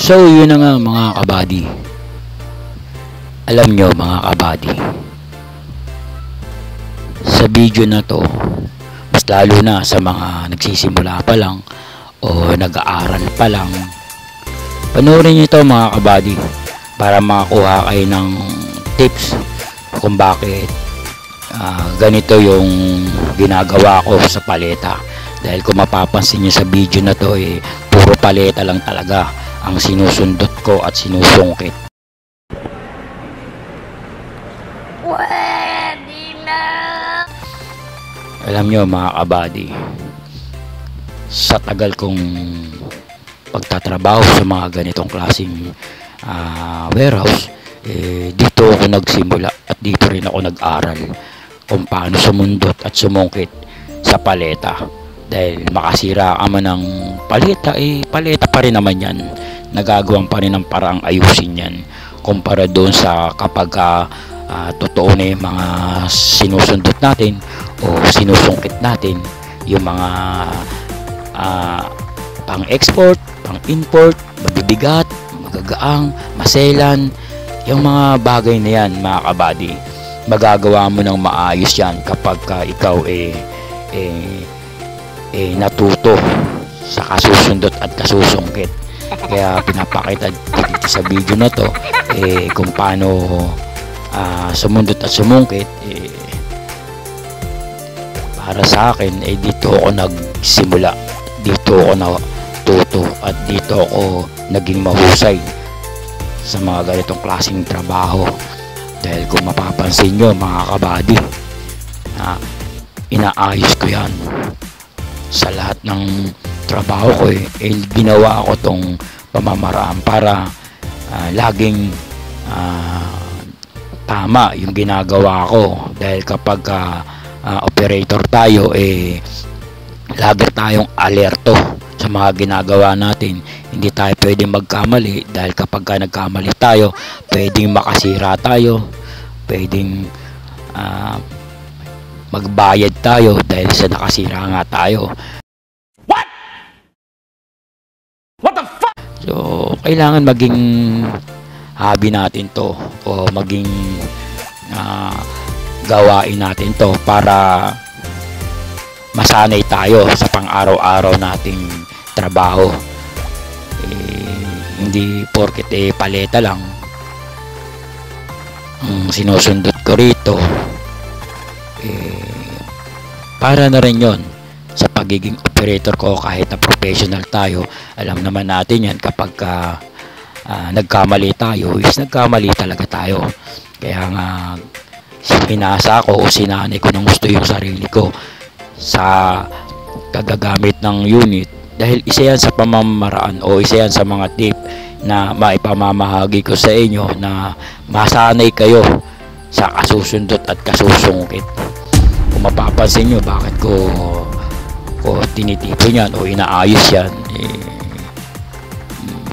So yun na nga mga kabady. Alam nyo mga kabady, sa video na to, mas lalo na sa mga nagsisimula pa lang o nag-aaral pa lang, panoorin nyo ito mga kabady para makakuha kayo ng tips kung bakit ganito yung ginagawa ko sa paleta. Dahil kung mapapansin nyo sa video na to, puro paleta lang talaga ang sinusundot ko at sinusungkit. Pwede na. Alam nyo mga kabady, sa tagal kong pagtatrabaho sa mga ganitong klaseng warehouse, dito ako nagsimula at dito rin ako nag-aral kung paano sumundot at sumungkit sa paleta. Dahil makasira ka man ng paleta, paleta pa rin naman yan, nagagawan pa rin ng parang ayusin yan kumpara doon sa kapag totoo na yung mga sinusundot natin o sinusungkit natin, yung mga pang-export, pang-import, mabibigat, magagaang, maselan, yung mga bagay na yan mga kabady, magagawa mo ng maayos yan kapag ikaw natuto sa kasusundot at kasusungkit. Kaya pinapakita dito sa video na to kung paano sumundot at sumungkit. Para sa akin dito ako nagsimula, dito ako natuto at dito ako naging mahusay sa mga ganitong klaseng trabaho. Dahil kung mapapansin nyo mga kabady, inaayos ko yan sa lahat ng trabaho ko. Ginawa ko tong pamamaraan para laging tama yung ginagawa ko. Dahil kapag operator tayo, lagi tayong alerto sa mga ginagawa natin. Hindi tayo pwedeng magkamali, dahil kapag nagkamali tayo, pwedeng makasira tayo, pwedeng magbayad tayo dahil sa nakasira nga tayo. What the fuck? So kailangan maging hobby natin to o maging gawain natin to para masanay tayo sa pang-araw-araw nating trabaho. Hindi porket paleta lang ang sinusundot ko rito, para na rin yon sa pagiging operator ko. Kahit na professional tayo, alam naman natin yan kapag nagkamali tayo, nagkamali talaga tayo. Kaya nga pinasa ko o sinanay ko ng gusto yung sarili ko sa kagagamit ng unit, dahil isa yan sa pamamaraan o isa yan sa mga tip na maipamamahagi ko sa inyo na masanay kayo sa kasusundot at kasusungkit. Kung mapapansin nyo bakit ko tinitipon yan o inaayos yan,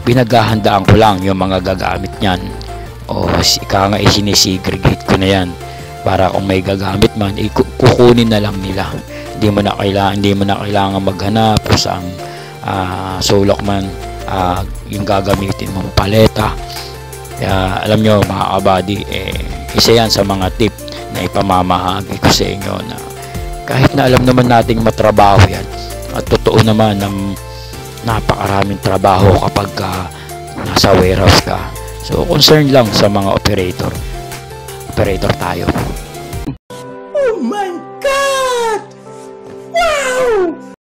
pinaghahandaan ko lang yung mga gagamit nyan, o sinisegregate ko na yan para kung may gagamit man, kukunin na lang nila. Hindi mo na kailangan maghanap kung saan sulok man yung gagamitin mong paleta. Kaya alam nyo mga kabady, isa yan sa mga tip na ipamamahagi ko sa inyo, na kahit na alam naman nating matrabaho yan, at totoo naman na napakaraming trabaho kapag nasa warehouse ka. So concern lang sa mga operator tayo.